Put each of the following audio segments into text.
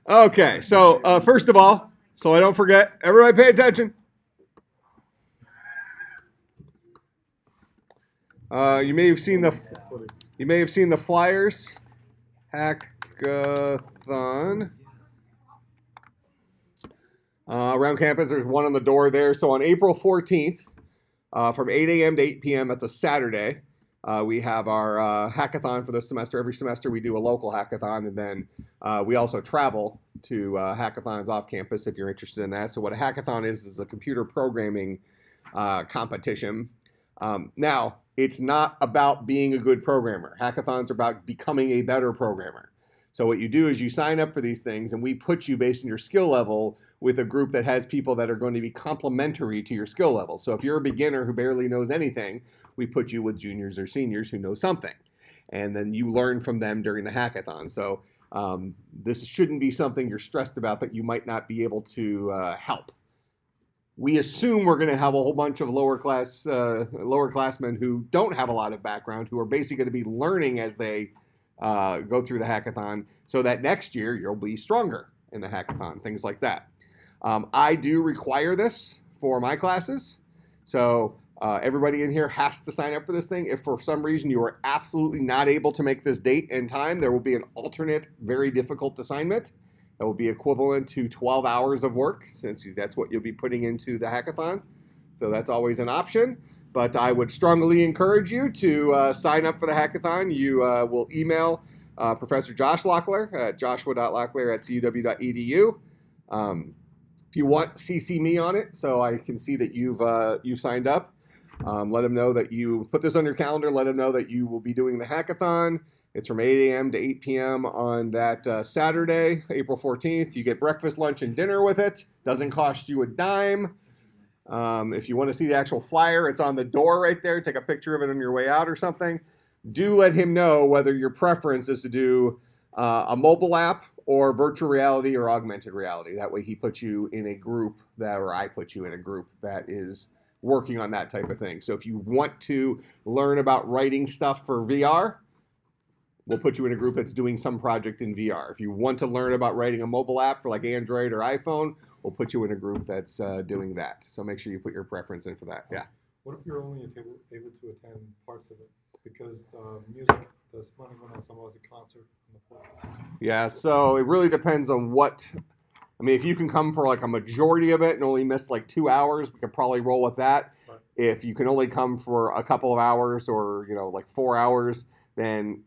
Okay, so first of all, so I don't forget, everybody pay attention. You may have seen the flyers. Hackathon. Around campus, there's one on the door there. So on April 14th, from 8 a.m. to 8 p.m., that's a Saturday, we have our hackathon for this semester. Every semester we do a local hackathon, and then we also travel to hackathons off campus if you're interested in that. So what a hackathon is a computer programming competition. Now, it's not about being a good programmer. Hackathons are about becoming a better programmer. So what you do is you sign up for these things, and we put you based on your skill level with a group that has people that are going to be complementary to your skill level. So if you're a beginner who barely knows anything, we put you with juniors or seniors who know something. And then you learn from them during the hackathon. So this shouldn't be something you're stressed about that you might not be able to help. We assume we're going to have a whole bunch of lower classmen who don't have a lot of background, who are basically going to be learning as they go through the hackathon, so that next year you'll be stronger in the hackathon, things like that. I do require this for my classes, so everybody in here has to sign up for this thing. If for some reason you are absolutely not able to make this date and time, there will be an alternate, very difficult assignment. It will be equivalent to 12 hours of work, since that's what you'll be putting into the hackathon. So that's always an option. But I would strongly encourage you to sign up for the hackathon. You will email Professor Josh Locklear at joshua.locklear@cuw.edu. If you want, CC me on it so I can see that you've signed up. Let him know that you put this on your calendar. Let him know that you will be doing the hackathon. It's from 8 a.m. to 8 p.m. on that Saturday, April 14th. You get breakfast, lunch, and dinner with it. Doesn't cost you a dime. If you want to see the actual flyer, it's on the door right there. Take a picture of it on your way out or something. Do let him know whether your preference is to do a mobile app or virtual reality or augmented reality. That way he puts you in a group or I put you in a group that is working on that type of thing. So if you want to learn about writing stuff for VR, we'll put you in a group that's doing some project in VR. If you want to learn about writing a mobile app for like Android or iPhone, we'll put you in a group that's doing that. So make sure you put your preference in for that. Yeah. What if you're only able to attend parts of it? Because music does money when some of the concert in the fall. Yeah, so it really depends on what. I mean, if you can come for like a majority of it and only miss like 2 hours, we could probably roll with that. Right. If you can only come for a couple of hours or like 4 hours, then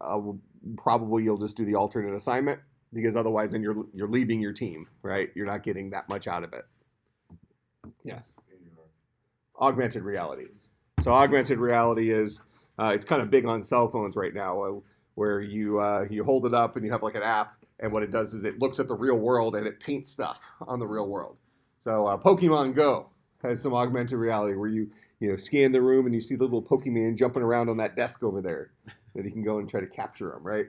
probably you'll just do the alternate assignment, because otherwise then you're leaving your team, right? You're not getting that much out of it. Yeah. Augmented reality. So augmented reality is it's kind of big on cell phones right now, where you hold it up and you have like an app, and what it does is it looks at the real world and it paints stuff on the real world. So Pokemon Go has some augmented reality where you scan the room and you see the little Pokemon jumping around on that desk over there that you can go and try to capture them, right?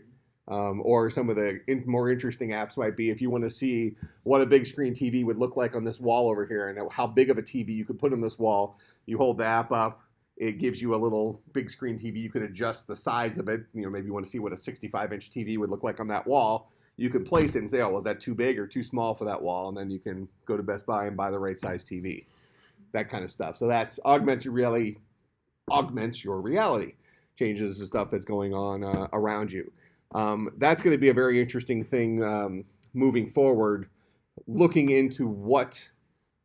Or some of the more interesting apps might be if you want to see what a big screen TV would look like on this wall over here and how big of a TV you could put on this wall. You hold the app up, it gives you a little big screen TV. You can adjust the size of it. Maybe you want to see what a 65-inch TV would look like on that wall. You can place it and say, oh, was that too big or too small for that wall? And then you can go to Best Buy and buy the right size TV. That kind of stuff. So that's augmented reality, augments your reality, changes the stuff that's going on around you. That's going to be a very interesting thing moving forward, looking into what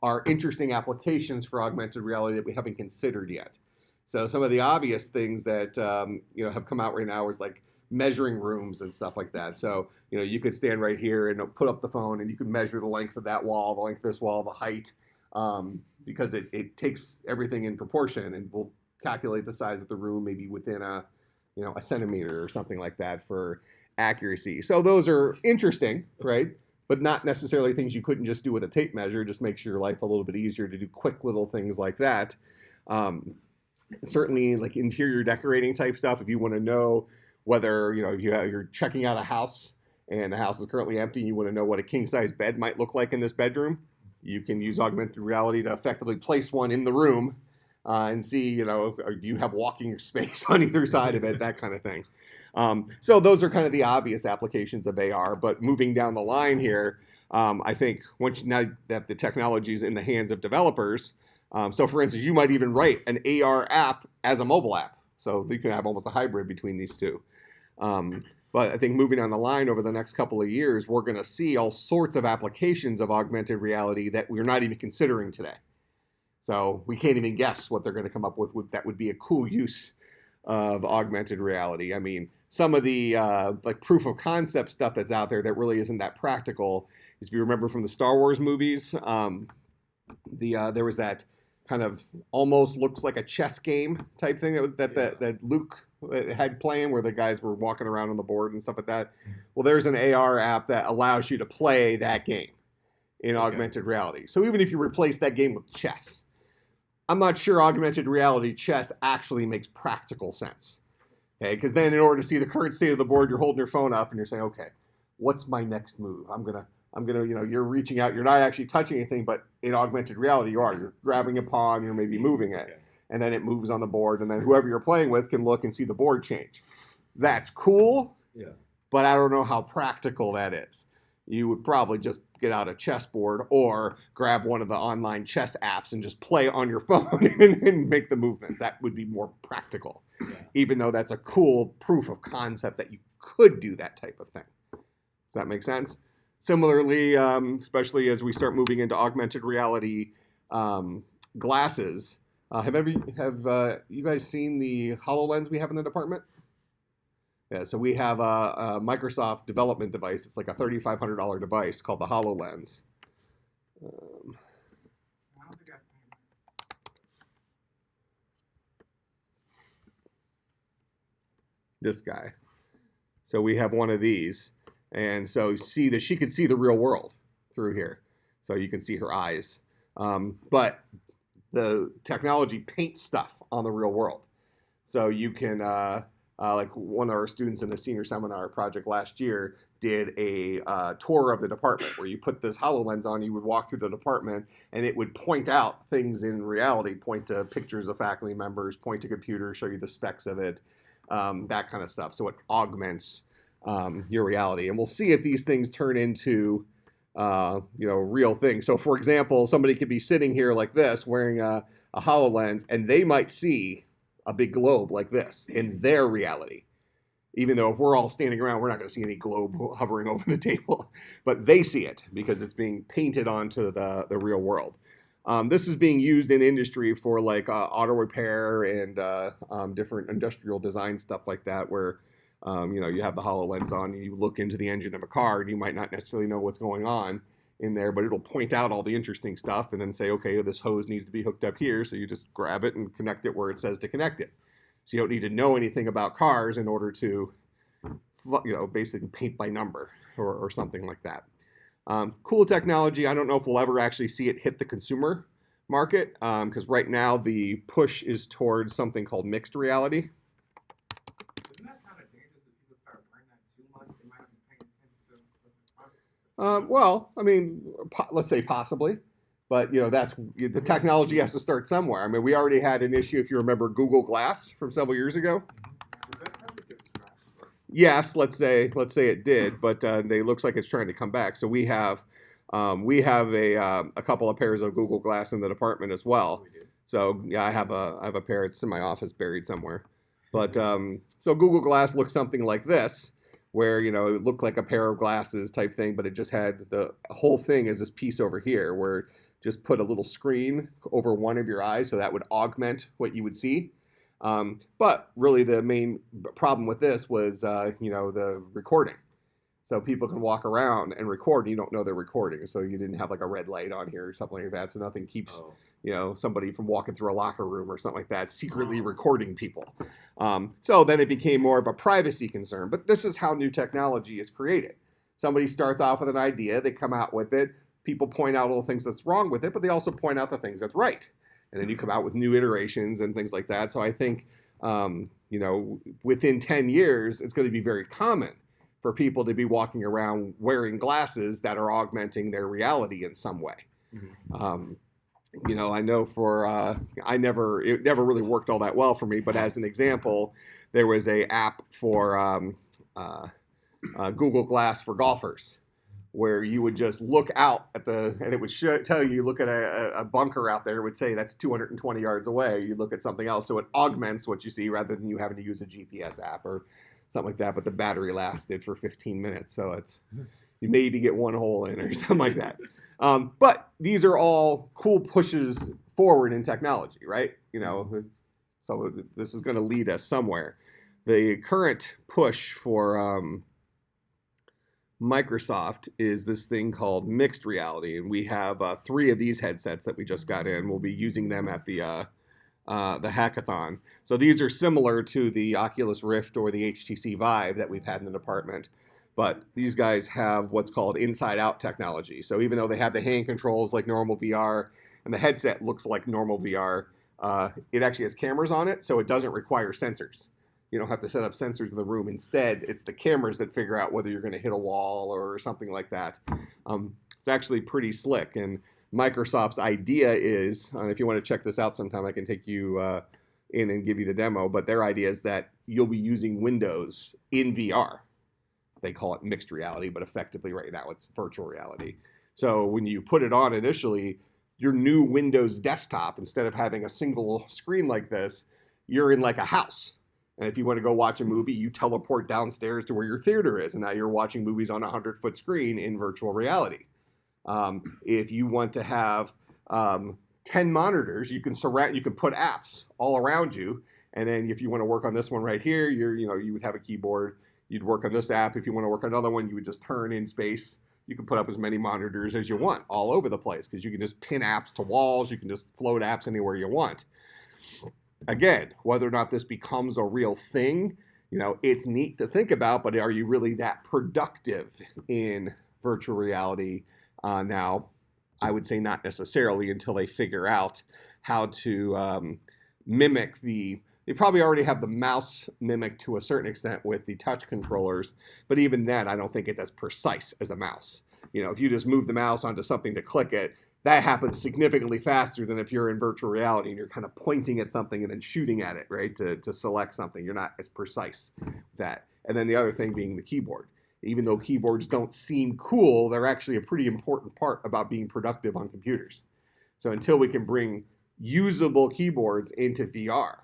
are interesting applications for augmented reality that we haven't considered yet. So some of the obvious things that have come out right now is like measuring rooms and stuff like that. So you could stand right here and put up the phone and you can measure the length of that wall, the length of this wall, the height, because it takes everything in proportion and will calculate the size of the room maybe within a centimeter or something like that for accuracy. So those are interesting, right? But not necessarily things you couldn't just do with a tape measure. Just makes your life a little bit easier to do quick little things like that. Certainly like interior decorating type stuff. If you want to know whether, you're checking out a house and the house is currently empty and you want to know what a king size bed might look like in this bedroom, you can use augmented reality to effectively place one in the room and see, do you have walking space on either side of it, that kind of thing. So those are kind of the obvious applications of AR. But moving down the line here, I think now that the technology is in the hands of developers, so for instance, you might even write an AR app as a mobile app. So you can have almost a hybrid between these two. But I think moving down the line over the next couple of years, we're going to see all sorts of applications of augmented reality that we're not even considering today. So we can't even guess what they're going to come up with that would be a cool use of augmented reality. I mean, some of the like proof of concept stuff that's out there that really isn't that practical is, if you remember from the Star Wars movies, there was that kind of almost looks like a chess game type thing that Luke had playing, where the guys were walking around on the board and stuff like that. Well, there's an AR app that allows you to play that game in augmented reality. So even if you replace that game with chess, I'm not sure augmented reality chess actually makes practical sense. Okay, because then in order to see the current state of the board, you're holding your phone up and you're saying, okay, what's my next move? I'm gonna, you're reaching out, you're not actually touching anything, but in augmented reality, you're grabbing a pawn, you're maybe moving it, and then it moves on the board, and then whoever you're playing with can look and see the board change. That's cool, but I don't know how practical that is. You would probably just get out a chessboard or grab one of the online chess apps and just play on your phone and make the movements. That would be more practical, even though that's a cool proof of concept that you could do that type of thing. Does that make sense? Similarly, especially as we start moving into augmented reality glasses, have you guys seen the HoloLens we have in the department? Yeah, so we have a Microsoft development device. It's like a $3,500 device called the HoloLens. This guy. So we have one of these. And so she could see the real world through here. So you can see her eyes. But the technology paints stuff on the real world. So you can, like one of our students in the senior seminar project last year did a tour of the department where you put this HoloLens on, you would walk through the department, and it would point out things in reality, point to pictures of faculty members, point to computers, show you the specs of it, that kind of stuff. So it augments your reality. And we'll see if these things turn into real things. So for example, somebody could be sitting here like this wearing a HoloLens, and they might see a big globe like this in their reality. Even though if we're all standing around, we're not going to see any globe hovering over the table. But they see it because it's being painted onto the real world. This is being used in industry for like auto repair and different industrial design stuff like that, where you have the HoloLens on and you look into the engine of a car and you might not necessarily know what's going on in there, but it'll point out all the interesting stuff and then say, okay, this hose needs to be hooked up here. So you just grab it and connect it where it says to connect it. So you don't need to know anything about cars in order to, basically paint by number or something like that. Cool technology. I don't know if we'll ever actually see it hit the consumer market, because right now the push is towards something called mixed reality. Well, I mean, let's say possibly, but that's the technology has to start somewhere. I mean, we already had an issue, if you remember, Google Glass from several years ago. Yes, let's say it did, but it looks like it's trying to come back. So we have a couple of pairs of Google Glass in the department as well. So yeah, I have a pair. It's in my office, buried somewhere. But so Google Glass looks something like this, where it looked like a pair of glasses type thing, but it just had the whole thing is this piece over here where just put a little screen over one of your eyes, so that would augment what you would see. But really the main problem with this was the recording. So people can walk around and record and you don't know they're recording. So you didn't have like a red light on here or something like that. So nothing keeps somebody from walking through a locker room or something like that, secretly recording people. So then it became more of a privacy concern. But this is how new technology is created. Somebody starts off with an idea, they come out with it, people point out all the things that's wrong with it, but they also point out the things that's right. And then you come out with new iterations and things like that. So I think, within 10 years, it's going to be very common for people to be walking around wearing glasses that are augmenting their reality in some way. Mm-hmm. I know it never really worked all that well for me, but as an example, there was a app for Google Glass for golfers, where you would just look out and it would tell you, look at a bunker out there, it would say that's 220 yards away. You look at something else, so it augments what you see rather than you having to use a GPS app or something like that. But the battery lasted for 15 minutes, so you maybe get one hole in or something like that. But these are all cool pushes forward in technology, right? So this is going to lead us somewhere. The current push for Microsoft is this thing called mixed reality, and we have 3 of these headsets that we just got in. We'll be using them at the Hackathon. So these are similar to the Oculus Rift or the HTC Vive that we've had in the department, but these guys have what's called inside-out technology. So even though they have the hand controls like normal VR, and the headset looks like normal VR, it actually has cameras on it, so it doesn't require sensors. You don't have to set up sensors in the room. Instead, it's the cameras that figure out whether you're going to hit a wall or something like that. It's actually pretty slick. And Microsoft's idea is, and if you want to check this out sometime, I can take you in and give you the demo, but their idea is that you'll be using Windows in VR. They call it mixed reality, but effectively right now it's virtual reality. So when you put it on initially, your new Windows desktop, instead of having a single screen like this, you're in like a house. And if you want to go watch a movie, you teleport downstairs to where your theater is, and now you're watching movies on a 100-foot screen in virtual reality. If you want to have 10 monitors, you can put apps all around you, and then if you want to work on this one right here, you would have a keyboard. You'd work on this app. If you want to work on another one, you would just turn in space. You can put up as many monitors as you want all over the place because you can just pin apps to walls. You can just float apps anywhere you want. Again, whether or not this becomes a real thing, it's neat to think about, but are you really that productive in virtual reality now? I would say not necessarily until they figure out how to mimic they probably already have the mouse mimic to a certain extent with the touch controllers, but even then, I don't think it's as precise as a mouse. If you just move the mouse onto something to click it, that happens significantly faster than if you're in virtual reality and you're kind of pointing at something and then shooting at it, right, to select something. You're not as precise with that. And then the other thing being the keyboard. Even though keyboards don't seem cool, they're actually a pretty important part about being productive on computers. So until we can bring usable keyboards into VR,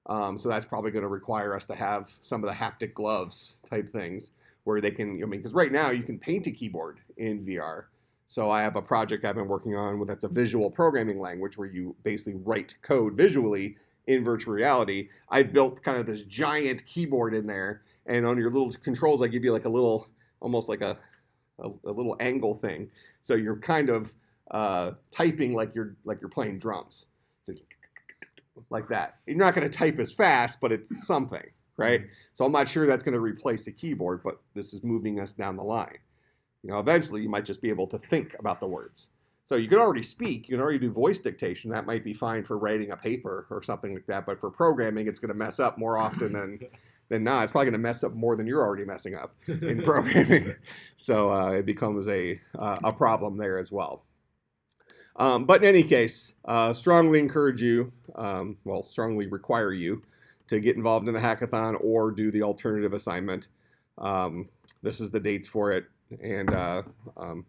so that's probably going to require us to have some of the haptic gloves type things where they can, because right now you can paint a keyboard in VR. So I have a project I've been working on that's a visual programming language where you basically write code visually in virtual reality. I built kind of this giant keyboard in there, and on your little controls, I give you like a little, almost like a little angle thing. So you're kind of typing like you're playing drums, so like that. You're not going to type as fast, but it's something, right? So I'm not sure that's going to replace the keyboard, but this is moving us down the line. Eventually you might just be able to think about the words. So you can already speak, you can already do voice dictation. That might be fine for writing a paper or something like that. But for programming, it's going to mess up more often than not. It's probably going to mess up more than you're already messing up in programming. So it becomes a problem there as well. But in any case, strongly encourage you, strongly require you to get involved in the hackathon or do the alternative assignment. This is the dates for it. And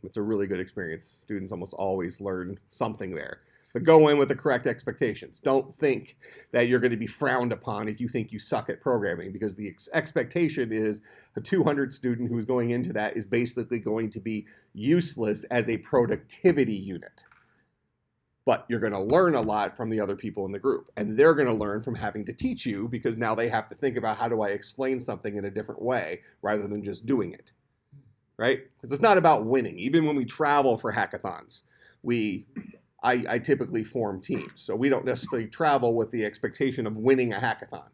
it's a really good experience. Students almost always learn something there. But go in with the correct expectations. Don't think that you're going to be frowned upon if you think you suck at programming, because the expectation is a 200 student who's going into that is basically going to be useless as a productivity unit. But you're going to learn a lot from the other people in the group. And they're going to learn from having to teach you, because now they have to think about, how do I explain something in a different way rather than just doing it. Right? Because it's not about winning. Even when we travel for hackathons, I typically form teams. So we don't necessarily travel with the expectation of winning a hackathon.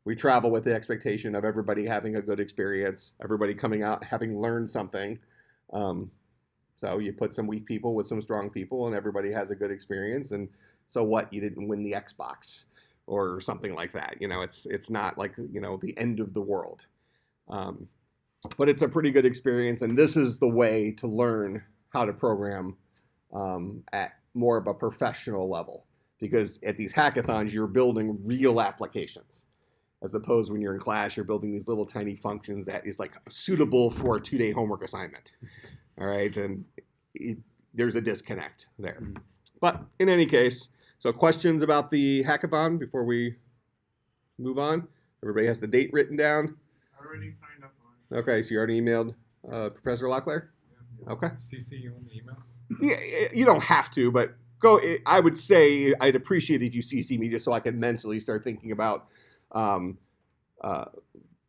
We travel with the expectation of everybody having a good experience, everybody coming out having learned something. So you put some weak people with some strong people, and everybody has a good experience. And so what? You didn't win the Xbox or something like that. It's not like the end of the world. But it's a pretty good experience, and this is the way to learn how to program at more of a professional level, because at these hackathons, you're building real applications. As opposed when you're in class, you're building these little tiny functions that is like suitable for a 2-day homework assignment. All right, and there's a disconnect there. But in any case, so questions about the hackathon before we move on? Everybody has the date written down? I already signed up on it. Okay, so you already emailed Professor Locklear? Yeah. Okay. CC you on the email? Yeah, you don't have to, but go. I would say I'd appreciate if you CC me just so I can mentally start thinking about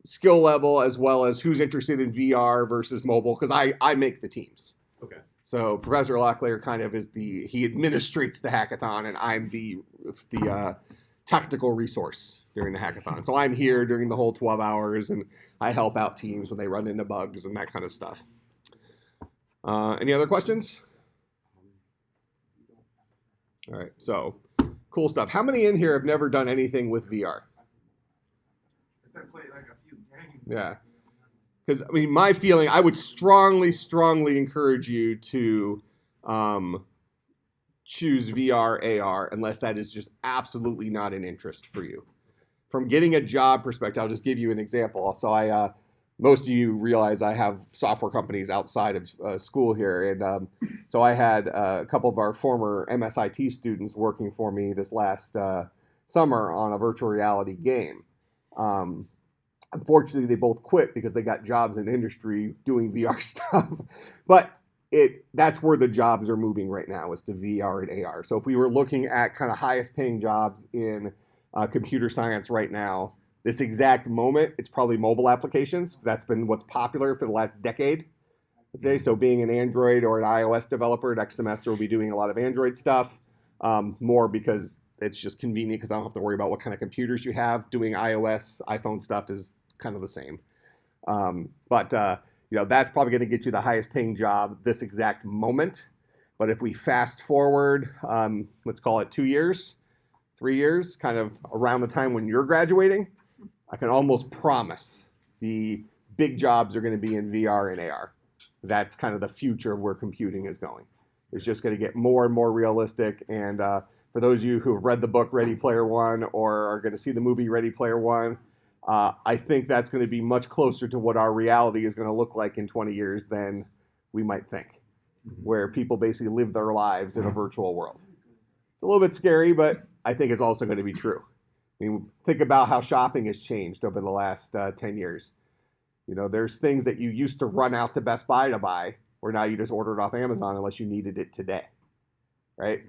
skill level as well as who's interested in VR versus mobile, because I make the teams. Okay. So Professor Locklear kind of is he administrates the hackathon, and I'm the technical resource during the hackathon. So I'm here during the whole 12 hours, and I help out teams when they run into bugs and that kind of stuff. Any other questions? All right, so cool stuff. How many in here have never done anything with VR? I played like a few games. Yeah. Because, I mean, my feeling, I would strongly encourage you to choose VR, AR, unless that is just absolutely not an interest for you. From getting a job perspective, I'll just give you an example. So most of you realize I have software companies outside of school here. And so I had a couple of our former MSIT students working for me this last summer on a virtual reality game. Unfortunately, they both quit because they got jobs in industry doing VR stuff. But that's where the jobs are moving right now, is to VR and AR. So if we were looking at kind of highest paying jobs in computer science right now, this exact moment, it's probably mobile applications. That's been what's popular for the last decade, I'd say. So being an Android or an iOS developer, next semester we'll be doing a lot of Android stuff, more because it's just convenient because I don't have to worry about what kind of computers you have. Doing iOS, iPhone stuff is kind of the same. But that's probably going to get you the highest paying job this exact moment. But if we fast forward, let's call it 2 years, 3 years, kind of around the time when you're graduating, I can almost promise the big jobs are going to be in VR and AR. That's kind of the future of where computing is going. It's just going to get more and more realistic. And for those of you who have read the book Ready Player One or are going to see the movie Ready Player One, I think that's going to be much closer to what our reality is going to look like in 20 years than we might think, where people basically live their lives in a virtual world. It's a little bit scary, but I think it's also going to be true. I mean, think about how shopping has changed over the last 10 years. There's things that you used to run out to Best Buy to buy, where now you just order it off Amazon unless you needed it today, right?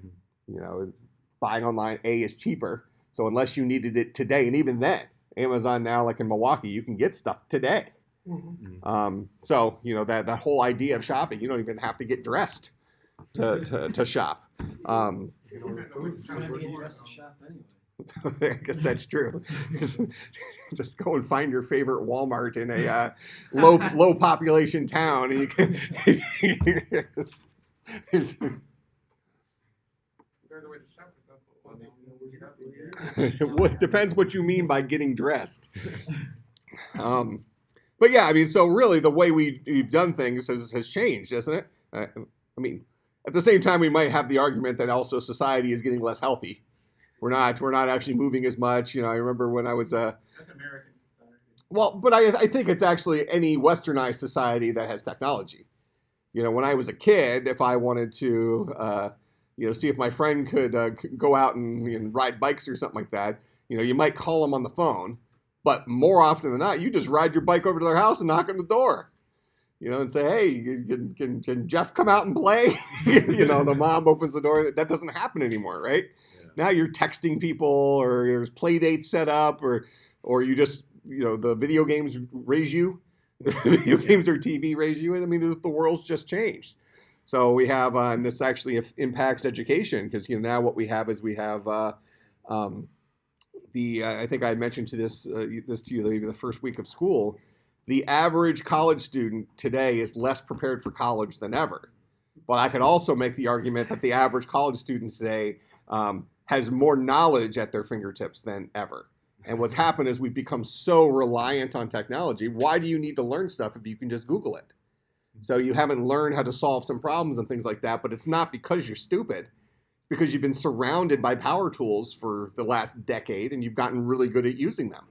Buying online, is cheaper. So unless you needed it today, and even then, Amazon now, like in Milwaukee, you can get stuff today. So, that whole idea of shopping, you don't even have to get dressed to shop. I guess that's true. Just go and find your favorite Walmart in a low population town, and you can. It depends what you mean by getting dressed. But yeah, I mean, so really the way we've done things has changed, hasn't it? I mean, at the same time, we might have the argument that also society is getting less healthy. We're not actually moving as much. I remember when I was That's American society. well, but I think it's actually any westernized society that has technology. When I was a kid, if I wanted to, see if my friend could go out and ride bikes or something like that, you might call them on the phone. But more often than not, you just ride your bike over to their house and knock on the door, and say, hey, can Jeff come out and play? The mom opens the door. That doesn't happen anymore, right? Yeah. Now you're texting people, or there's play dates set up, or you just, the video games raise you. Video games or TV raise you. I mean, the world's just changed. So we have, and this actually impacts education, because now what we have is we have I think I mentioned this to you maybe the first week of school. The average college student today is less prepared for college than ever. But I could also make the argument that the average college student today has more knowledge at their fingertips than ever. And what's happened is we've become so reliant on technology. Why do you need to learn stuff if you can just Google it? So you haven't learned how to solve some problems and things like that, but it's not because you're stupid. It's because you've been surrounded by power tools for the last decade and you've gotten really good at using them.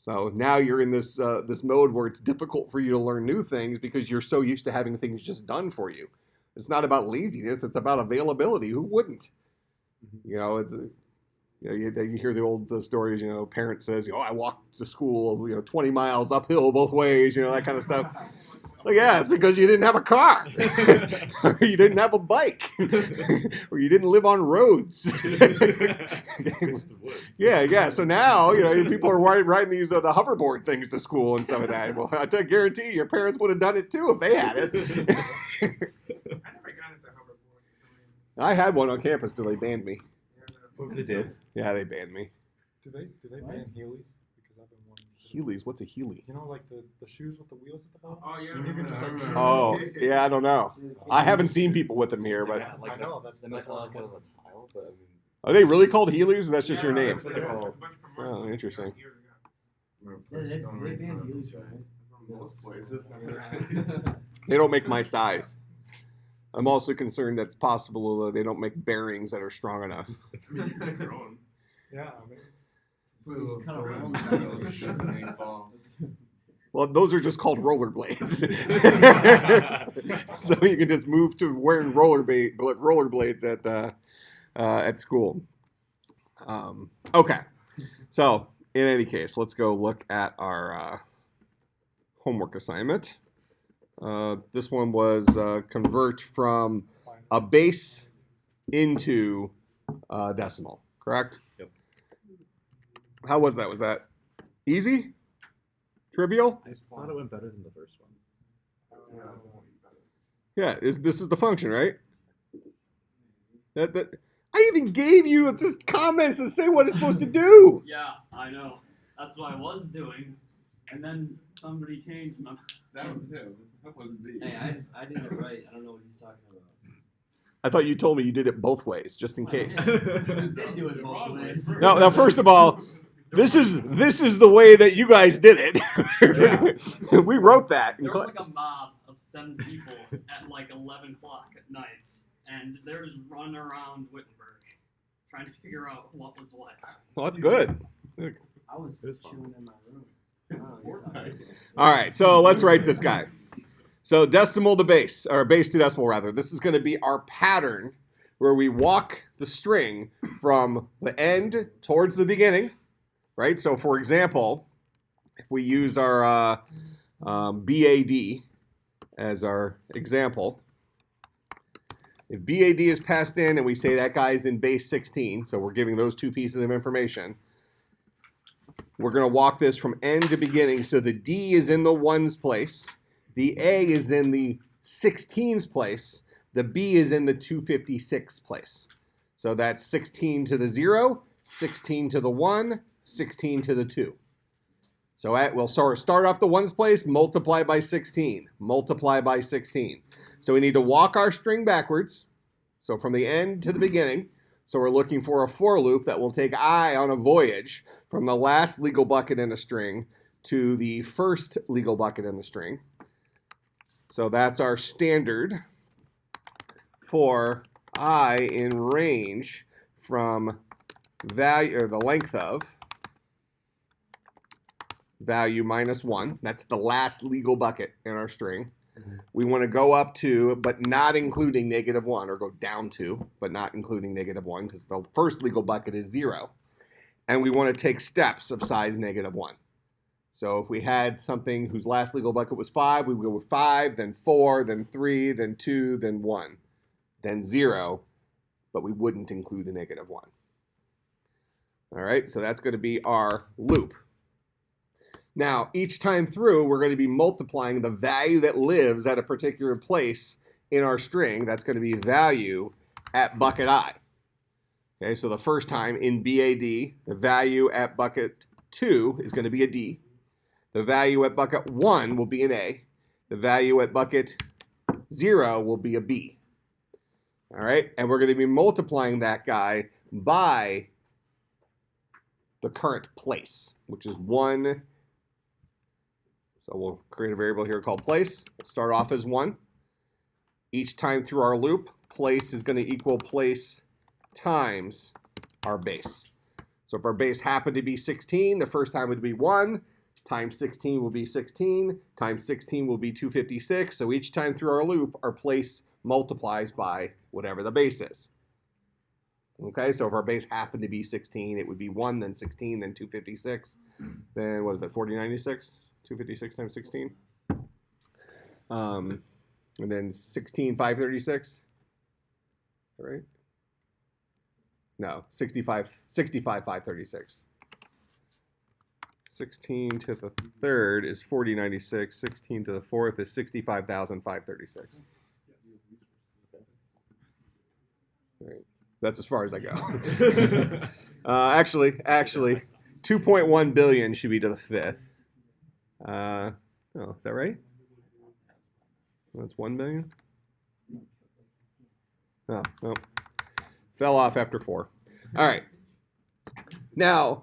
So now you're in this this mode where it's difficult for you to learn new things because you're so used to having things just done for you. It's not about laziness, it's about availability. Who wouldn't? You know, it's you hear the old stories, parent says, I walked to school, 20 miles uphill both ways, that kind of stuff. Like, yeah, it's because you didn't have a car, or you didn't have a bike, or you didn't live on roads. Yeah. So now, people are riding these the hoverboard things to school and stuff like that. Well, I guarantee your parents would have done it too if they had it. I never got into hoverboard. I had one on campus till they banned me. They did. Yeah, they banned me. Do they ban Heelys? Because I've been wanting. Heelys? What's a Heely? Like the shoes with the wheels at the bottom? Oh, yeah. You can just like. Oh, yeah, I don't know. I haven't seen people with them here, but I know that's They might call it kind of a tile, but I mean. are they really called Heelys? Or that's just your name? That's what they're called. Oh, interesting. They banned Heelys from Most places. They don't make my size. I'm also concerned that it's possible they don't make bearings that are strong enough. I mean, you make your own. Yeah, I mean. Put a little Kinda spring round. on it, it'll shut the main ball. Well, those are just called rollerblades. So you can just move to wearing rollerblades at school. Okay. So in any case, let's go look at our homework assignment. This one was convert from a base into decimal, correct? Yep. How was that? Was that easy? Trivial? I thought it went better than the first one. Yeah, this is the function, right? That I even gave you the comments to say what it's supposed to do. Yeah, I know. That's what I was doing. And then somebody changed my... That was him. That wasn't me. Hey, I did it right. I don't know what he's talking about. I thought you told me you did it both ways, just in case. You did do it both ways. No, now first of all, this is the way that you guys did it. We wrote that. There was like a mob of 7 people at like 11 o'clock at night. And they're just running around Wittenberg trying to figure out what was what. Well, that's good. I was chewing in my room. Oh, you're talking. All right, so let's write this guy. So decimal to base, or base to decimal rather. This is going to be our pattern where we walk the string from the end towards the beginning, right? So for example, if we use our BAD as our example, if BAD is passed in and we say that guy's in base 16, so we're giving those two pieces of information, we're going to walk this from end to beginning. So the D is in the ones place. The A is in the 16s place. The B is in the 256 place. So that's 16 to the 0, 16 to the 1, 16 to the 2. So we'll start off the ones place, multiply by 16, multiply by 16. So we need to walk our string backwards, so from the end to the beginning. So we're looking for a for loop that will take I on a voyage from the last legal bucket in a string to the first legal bucket in the string. So that's our standard for I in range from value, or the length of value minus 1. That's the last legal bucket in our string. We want to go up to, but not including -1, or go down to, but not including -1, because the first legal bucket is 0. And we want to take steps of size -1. So if we had something whose last legal bucket was 5, we would go with 5, then 4, then 3, then 2, then 1, then 0, but we wouldn't include the -1. All right, so that's going to be our loop. Now, each time through, we're going to be multiplying the value that lives at a particular place in our string. That's going to be value at bucket I. Okay, so the first time in BAD, the value at bucket 2 is going to be a D. The value at bucket 1 will be an A. The value at bucket 0 will be a B. All right, and we're going to be multiplying that guy by the current place, which is 1. So we'll create a variable here called place. We'll start off as 1. each time through our loop, place is going to equal place times our base. So if our base happened to be 16, the first time would be 1, times 16 will be 16, times 16 will be 256. So each time through our loop, our place multiplies by whatever the base is. Okay, so if our base happened to be 16, it would be 1, then 16, then 256. Then what is that, 4096? 256 times 16? And then 16, 536? Right? No, 65, 536. 16 to the third is 4096. 16 to the fourth is 65,536. Right. That's as far as I go. Actually, 2.1 billion should be to the fifth. Oh, is that right? That's 1 billion? Oh, no. Fell off after 4. All right. Now,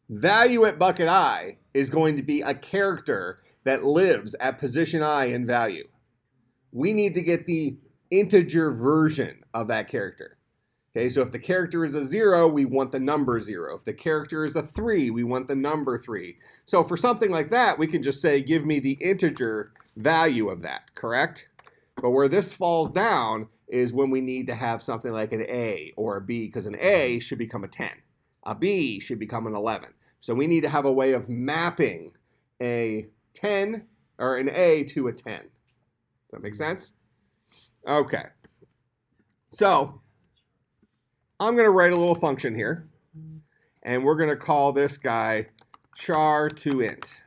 value at bucket I is going to be a character that lives at position I in value. We need to get the integer version of that character. Okay, so if the character is a 0, we want the number 0. If the character is a 3, we want the number 3. So for something like that, we can just say, give me the integer value of that, correct? But where this falls down is when we need to have something like an A or a B, because an A should become a 10. A B should become an 11. So we need to have a way of mapping a 10 or an A to a 10. Does that make sense? Okay. So I'm going to write a little function here, and we're going to call this guy char to int.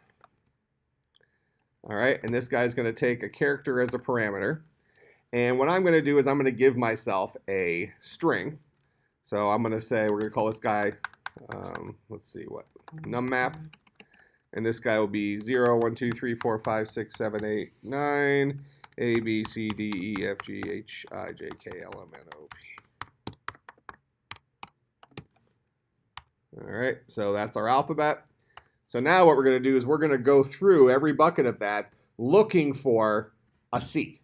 All right, and this guy's going to take a character as a parameter. And what I'm going to do is I'm going to give myself a string. So I'm going to say, we're going to call this guy, let's see, what, nummap. And this guy will be 0, 1, 2, 3, 4, 5, 6, 7, 8, 9, A, B, C, D, E, F, G, H, I, J, K, L, M, N, O, P. All right, so that's our alphabet. So now what we're going to do is we're going to go through every bucket of that looking for a C,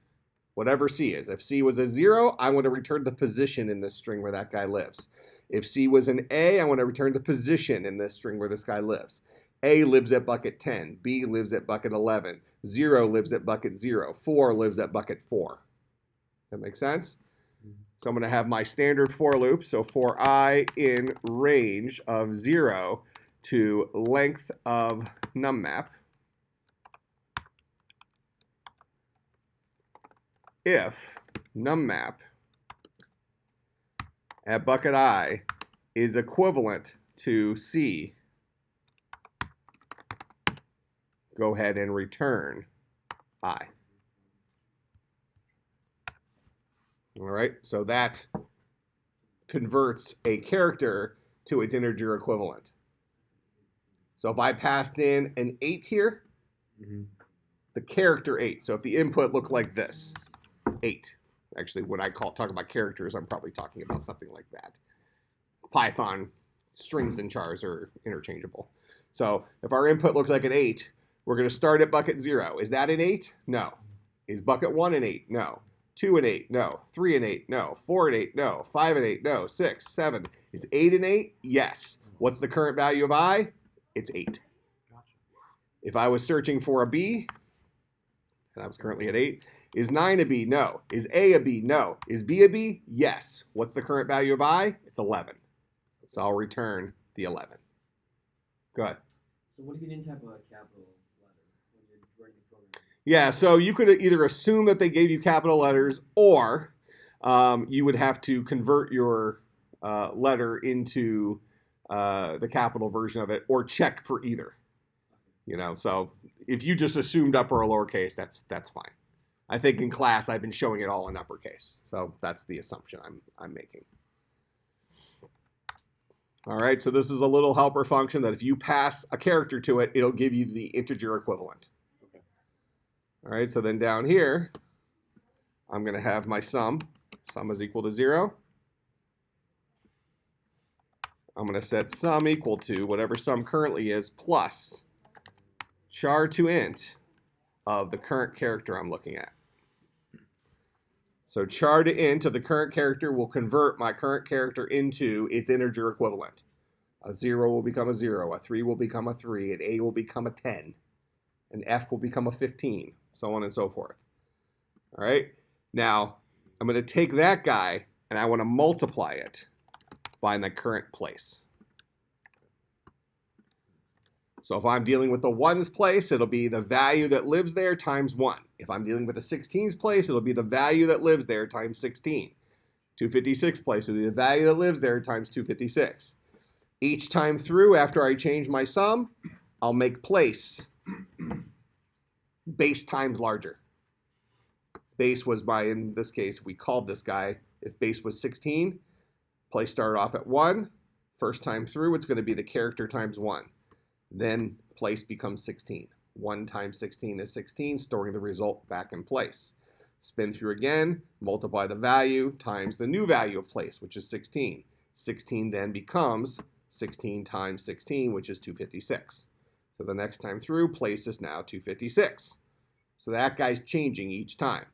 whatever C is. If C was a 0, I want to return the position in this string where that guy lives. If C was an A, I want to return the position in this string where this guy lives. A lives at bucket 10, B lives at bucket 11, 0 lives at bucket 0, 4 lives at bucket 4. That makes sense? So I'm going to have my standard for loop. So for I in range of 0 to length of nummap, if nummap at bucket I is equivalent to C, go ahead and return I. All right, so that converts a character to its integer equivalent. So if I passed in an 8 here, the character 8. So if the input looked like this, 8. Actually, when I talk about characters, I'm probably talking about something like that. Python strings and chars are interchangeable. So if our input looks like an 8, we're going to start at bucket 0. Is that an 8? No. Is bucket 1 an 8? No. 2 and 8? No. 3 and 8? No. 4 and 8? No. 5 and 8? No. 6, 7. Is 8 and 8? Yes. What's the current value of I? It's 8. If I was searching for a B, and I was currently at 8, is 9 a B? No. Is A a B? No. Is B a B? Yes. What's the current value of I? It's 11. So I'll return the 11. Go ahead. So what if you didn't have a capital letter when you're writing the program? Yeah, so you could either assume that they gave you capital letters, or you would have to convert your letter into the capital version of it, or check for either. You know, so if you just assumed upper or lowercase, that's fine. I think in class I've been showing it all in uppercase, so that's the assumption I'm making. All right, so this is a little helper function that if you pass a character to it, it'll give you the integer equivalent. Okay. All right, so then down here, I'm going to have my sum. Sum is equal to 0. I'm going to set sum equal to whatever sum currently is plus char to int of the current character I'm looking at. So char to int of the current character will convert my current character into its integer equivalent. A 0 will become a 0, a 3 will become a 3, an A will become a 10, an F will become a 15, so on and so forth. All right? Now, I'm going to take that guy and I want to multiply it by the current place. So if I'm dealing with the 1's place, it'll be the value that lives there times 1. If I'm dealing with the 16's place, it'll be the value that lives there times 16. 256 place will be the value that lives there times 256. Each time through, after I change my sum, I'll make place base times larger. Base was in this case, we called this guy, if base was 16, place started off at 1. First time through, it's going to be the character times 1. Then place becomes 16. 1 times 16 is 16, storing the result back in place. Spin through again, multiply the value times the new value of place, which is 16. 16 then becomes 16 times 16, which is 256. So the next time through, place is now 256. So that guy's changing each time.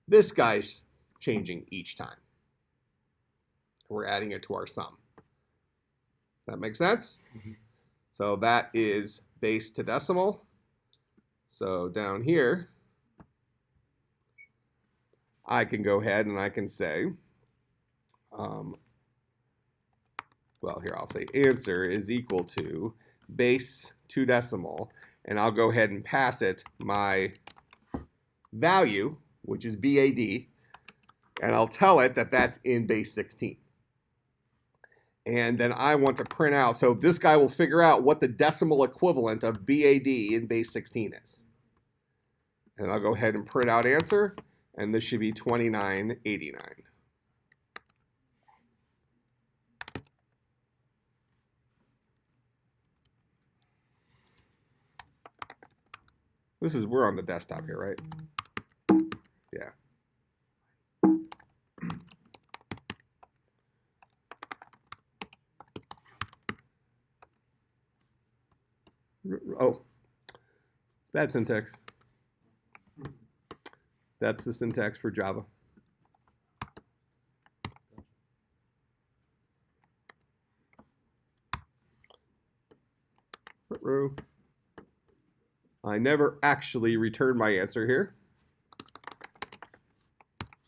This guy's changing each time. We're adding it to our sum. That makes sense? Mm-hmm. So that is base to decimal. So down here, I can go ahead and I can say, well, here I'll say answer is equal to base to decimal, and I'll go ahead and pass it my value, which is BAD, and I'll tell it that that's in base 16. And then I want to print out, so this guy will figure out what the decimal equivalent of BAD in base 16 is. And I'll go ahead and print out answer, and this should be 2989. We're on the desktop here, right? Yeah. Oh, bad syntax. That's the syntax for Java. I never actually returned my answer here.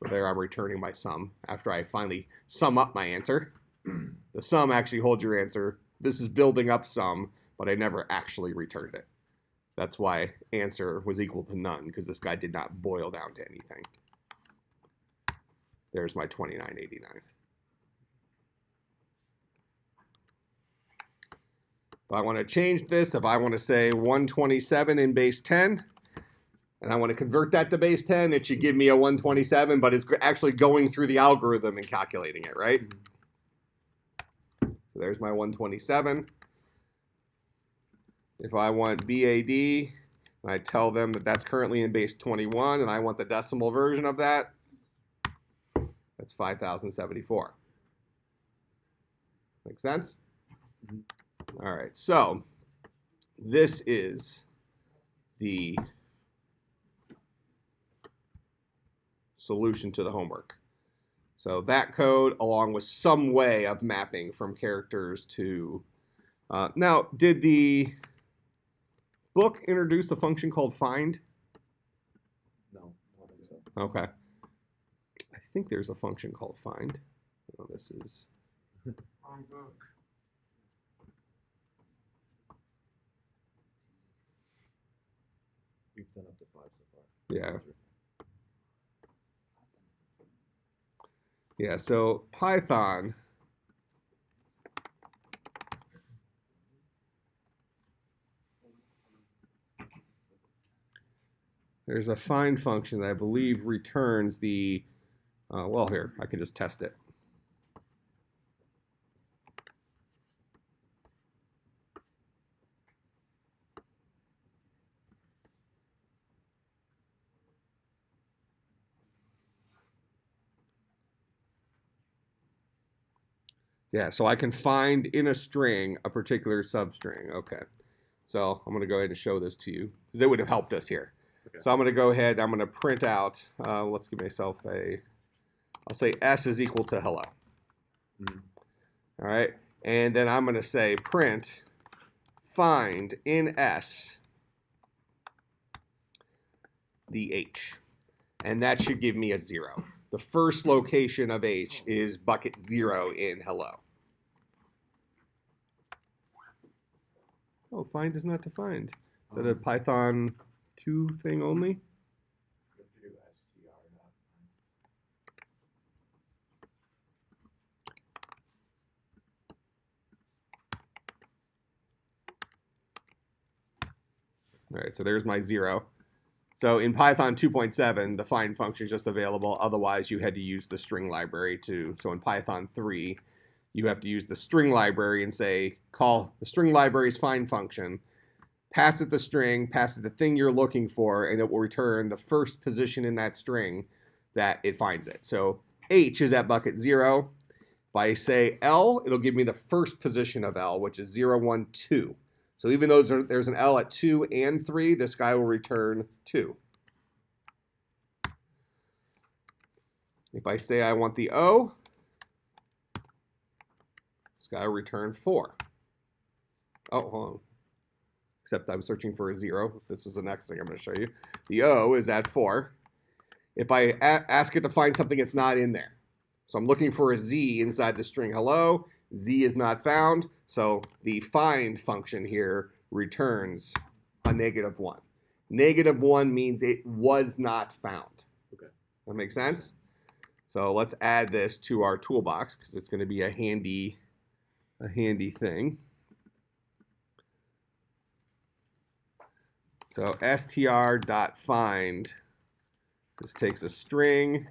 So there I'm returning my sum after I finally sum up my answer. The sum actually holds your answer. This is building up sum, but I never actually returned it. That's why answer was equal to none, because this guy did not boil down to anything. There's my 2989. If I want to change this, if I want to say 127 in base 10, and I want to convert that to base 10, it should give me a 127, but it's actually going through the algorithm and calculating it, right? So there's my 127. If I want BAD, and I tell them that that's currently in base 21, and I want the decimal version of that, that's 5,074. Make sense? Mm-hmm. All right, so this is the solution to the homework. So that code, along with some way of mapping from characters to... now, did the book introduce a function called find? No, I don't think so. Okay. I think there's a function called find. Oh, this is... Wrong book. We've done up to 5 so far. Yeah. Yeah, so Python... There's a find function that I believe returns the, well, here, I can just test it. Yeah, so I can find in a string a particular substring. Okay, so I'm going to go ahead and show this to you because it would have helped us here. Okay. So I'm going to go ahead, I'm going to print out, let's give myself a I'll say S is equal to hello. Mhm. All right, and then I'm going to say print find in S the H, and that should give me a 0. The first location of H is bucket 0 in hello. Oh, find is not defined. Is that a Python 2 thing only? You have to do str dot. All right, so there's my 0. So in Python 2.7, the find function is just available. Otherwise, you had to use the string library to. So in Python 3, you have to use the string library and say, call the string library's find function, pass it the string, pass it the thing you're looking for, and it will return the first position in that string that it finds it. So H is at bucket 0. If I say L, it'll give me the first position of L, which is 0, 1, 2. So even though there's an L at 2 and 3, this guy will return 2. If I say I want the O, this guy will return 4. Oh, hold on. Except I'm searching for a 0. This is the next thing I'm going to show you. The O is at 4. If I ask it to find something, it's not in there. So I'm looking for a Z inside the string hello. Z is not found, so the find function here returns a -1. -1 means it was not found. Okay. That makes sense? So let's add this to our toolbox because it's going to be a handy thing. So str.find, this takes a string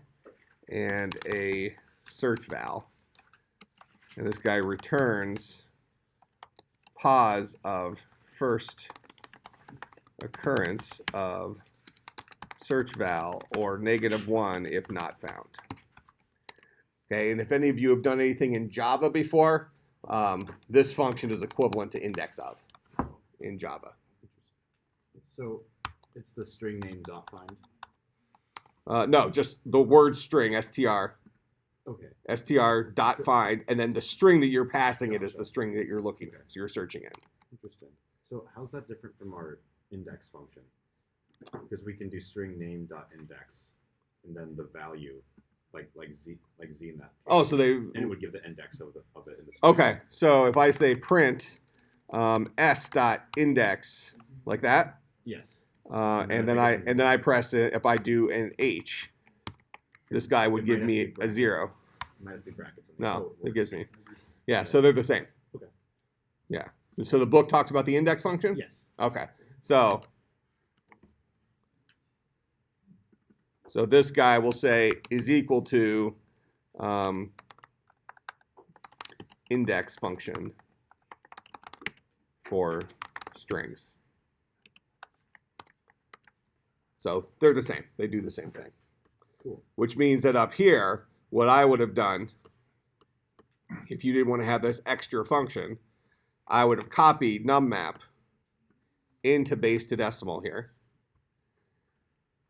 and a search val. And this guy returns pos of first occurrence of search val or -1 if not found. Okay, and if any of you have done anything in Java before, this function is equivalent to index of in Java. So it's the string name dot find. No, just the word string, str. Okay. str.find, and then the string that you're passing it is the string that you're looking for, so you're searching it. Interesting. So how's that different from our index function? Because we can do string name dot index, and then the value, like z in that case. Oh, so they. And it would give the index of it in the string. Okay, so if I say print s.index like that, Yes. and then I press it. If I do an h, this guy would give me a 0. Might have to brackets in there. No, So it gives me. Yeah, so they're the same. Okay. Yeah. So the book talks about the index function? Yes. Okay. So this guy will say is equal to index function for strings. So they're the same. They do the same thing. Cool. Which means that up here, what I would have done, if you didn't want to have this extra function, I would have copied nummap into base to decimal here.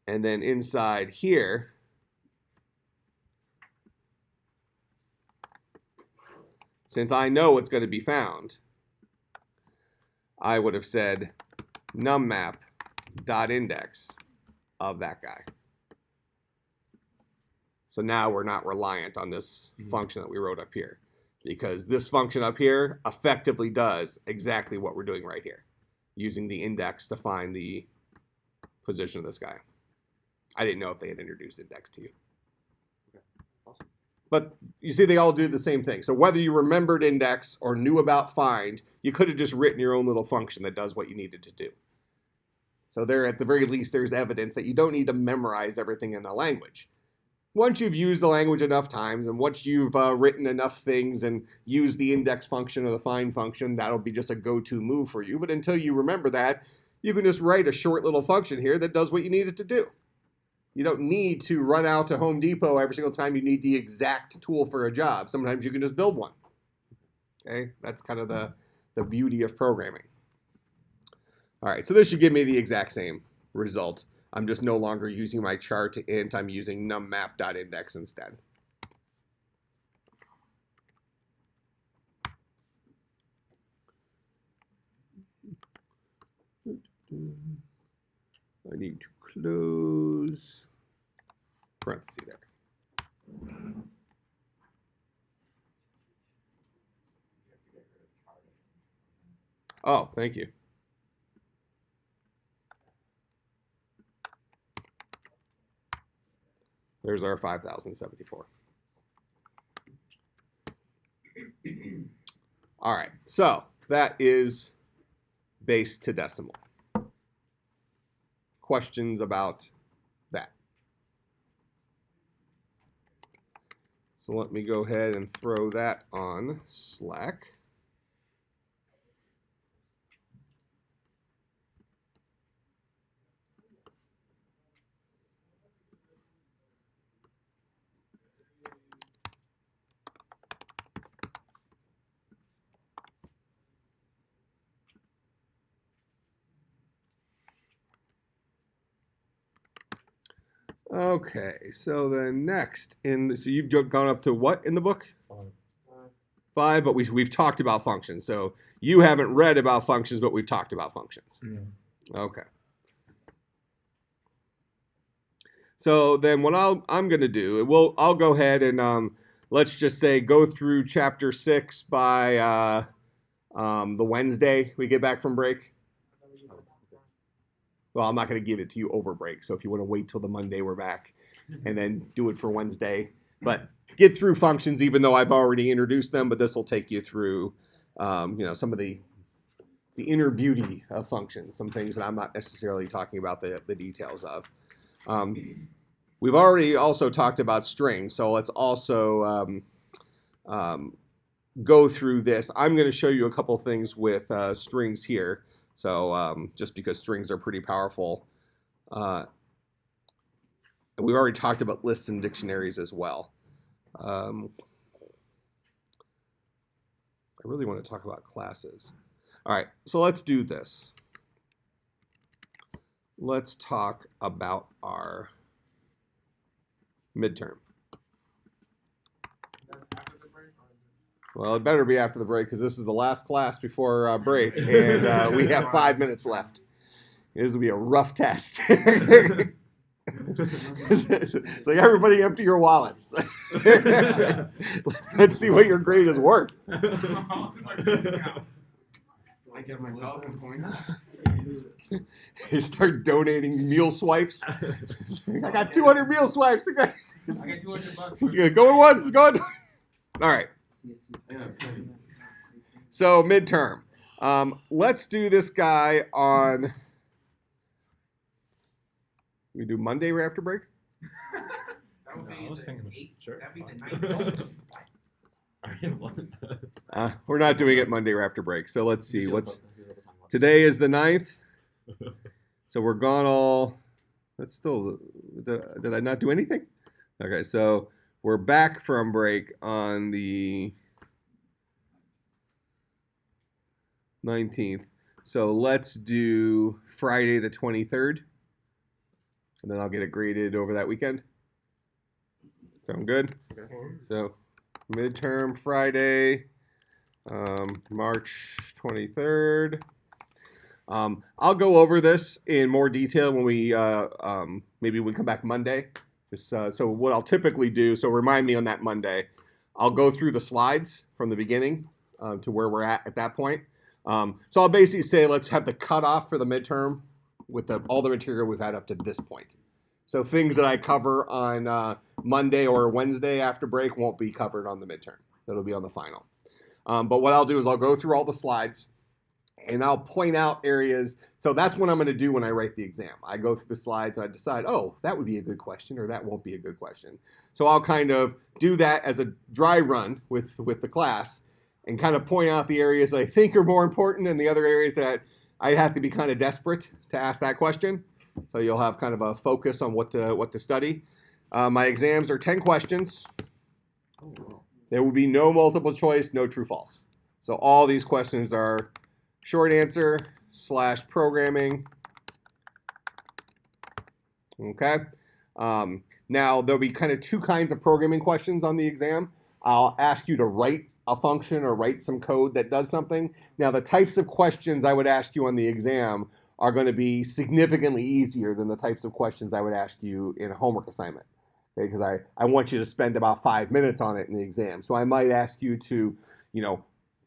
And then inside here, since I know it's going to be found, I would have said nummap.index of that guy. So now we're not reliant on this function that we wrote up here, because this function up here effectively does exactly what we're doing right here, using the index to find the position of this guy. I didn't know if they had introduced index to you. Okay. Awesome. But you see, they all do the same thing. So whether you remembered index or knew about find, you could have just written your own little function that does what you needed to do. So there, at the very least, there's evidence that you don't need to memorize everything in the language. Once you've used the language enough times, and once you've written enough things and used the index function or the find function, that'll be just a go-to move for you. But until you remember that, you can just write a short little function here that does what you need it to do. You don't need to run out to Home Depot every single time you need the exact tool for a job. Sometimes you can just build one. Okay, that's kind of the beauty of programming. All right, so this should give me the exact same result. I'm just no longer using my char to int. I'm using nummap.index instead. I need to close parenthesis there. Oh, thank you. There's our 5,074. All right, so that is base to decimal. Questions about that? So let me go ahead and throw that on Slack. Okay, so then next so you've gone up to what in the book? 5, but we've talked about functions. So you haven't read about functions, but we've talked about functions. Okay. So then what I'm going to do, I'll go ahead and let's just say go through chapter 6 by the Wednesday we get back from break. Well, I'm not going to give it to you over break. So if you want to wait till the Monday we're back and then do it for Wednesday, but get through functions even though I've already introduced them. But this will take you through, some of the inner beauty of functions, some things that I'm not necessarily talking about the details of. We've already also talked about strings, so let's also go through this. I'm going to show you a couple things with strings here. So just because strings are pretty powerful. And we've already talked about lists and dictionaries as well. I really want to talk about classes. All right, so let's do this. Let's talk about our midterm. Well, it better be after the break because this is the last class before break, and we have 5 minutes left. This will be a rough test. It's like everybody empty your wallets. Let's see what your grade is worth. I get my Falcon points. You start donating meal swipes. I got 200 meal swipes. I got $200. He's gonna go once. It's going. All right. So midterm. Let's do this guy on. We do Monday right after break. That would be I was the thinking, 8th. sure. That'd be the 9th. We're not doing it Monday right after break. So let's see. Today is the 9th. So we're gone all. That's still. Did I not do anything? Okay, so we're back from break on the 19th. So let's do Friday the 23rd. And then I'll get it graded over that weekend. Sound good? Okay. So midterm Friday, March 23rd. I'll go over this in more detail when we maybe we come back Monday. Just, so what I'll typically do, so remind me on that Monday, I'll go through the slides from the beginning to where we're at that point. So I'll basically say let's have the cutoff for the midterm with all the material we've had up to this point. So things that I cover on Monday or Wednesday after break won't be covered on the midterm. That'll be on the final. But what I'll do is I'll go through all the slides and I'll point out areas. So that's what I'm going to do when I write the exam. I go through the slides and I decide, oh, that would be a good question or that won't be a good question. So I'll kind of do that as a dry run with the class and kind of point out the areas that I think are more important and the other areas that I'd have to be kind of desperate to ask that question. So you'll have kind of a focus on what to study. My exams are 10 questions. Oh, wow. There will be no multiple choice, no true false. So all these questions are short answer / programming. Okay. Now there'll be kind of two kinds of programming questions on the exam. I'll ask you to write a function or write some code that does something. Now the types of questions I would ask you on the exam are going to be significantly easier than the types of questions I would ask you in a homework assignment. Okay, because I want you to spend about 5 minutes on it in the exam. So I might ask you to,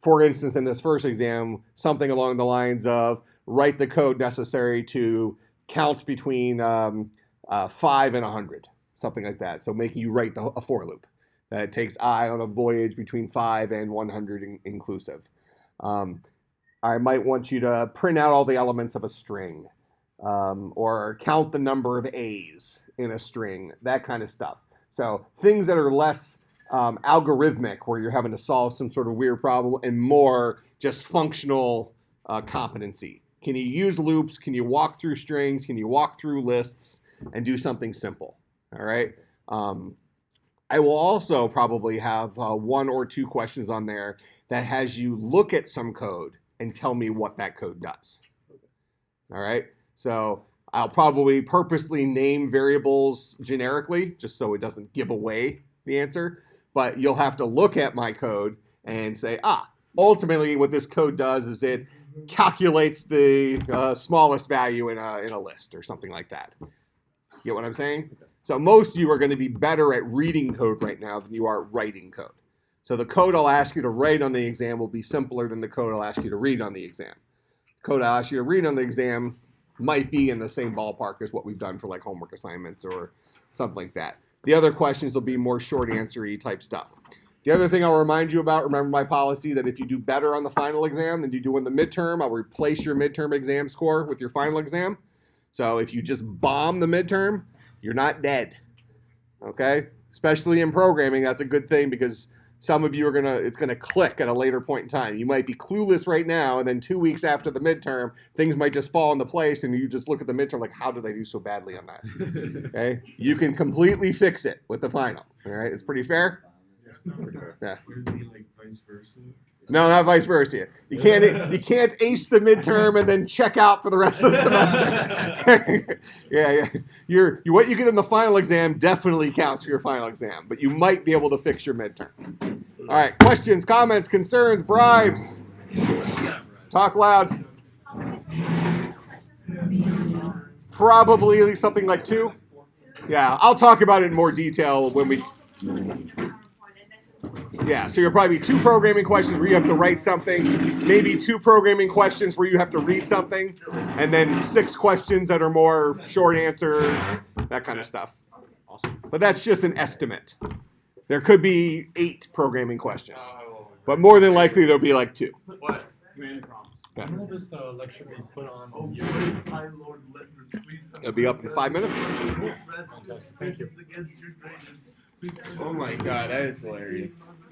for instance, in this first exam, something along the lines of write the code necessary to count between 5 and 100, something like that. So making you write a for loop that takes I on a voyage between 5 and 100 inclusive. I might want you to print out all the elements of a string, or count the number of A's in a string, that kind of stuff. So things that are less algorithmic, where you're having to solve some sort of weird problem, and more just functional competency. Can you use loops? Can you walk through strings? Can you walk through lists and do something simple? All right. I will also probably have 1 or 2 questions on there that has you look at some code and tell me what that code does. All right. So I'll probably purposely name variables generically, just so it doesn't give away the answer. But you'll have to look at my code and say, ultimately what this code does is it calculates the smallest value in a list or something like that. Get what I'm saying? So most of you are going to be better at reading code right now than you are writing code. So the code I'll ask you to write on the exam will be simpler than the code I'll ask you to read on the exam. The code I'll ask you to read on the exam might be in the same ballpark as what we've done for like homework assignments or something like that. The other questions will be more short answer-y type stuff. The other thing I'll remind you about, remember my policy that if you do better on the final exam than you do in the midterm, I'll replace your midterm exam score with your final exam. So if you just bomb the midterm, you're not dead, okay? Especially in programming, that's a good thing because some of you it's gonna click at a later point in time. You might be clueless right now, and then 2 weeks after the midterm, things might just fall into place, and you just look at the midterm like, how did I do so badly on that? Okay, you can completely fix it with the final. All right, it's pretty fair. Yeah. Would it be like vice versa? No, not vice versa. You can't ace the midterm and then check out for the rest of the semester. yeah. What you get in the final exam definitely counts for your final exam, but you might be able to fix your midterm. All right, questions, comments, concerns, bribes. Talk loud. Probably something like 2. Yeah, I'll talk about it in more detail when we. Yeah, so you'll probably be 2 programming questions where you have to write something, maybe 2 programming questions where you have to read something, and then 6 questions that are more short answer, that kind of stuff. Awesome. But that's just an estimate. There could be 8 programming questions, but more than likely there'll be like 2. What? Command prompts. Yeah. When will this lecture be put on Oh, YouTube? my Lord, Leonard, please. It'll be up in 5 minutes. Fantastic. Thank you. Against your greatness. Oh my god, that is hilarious.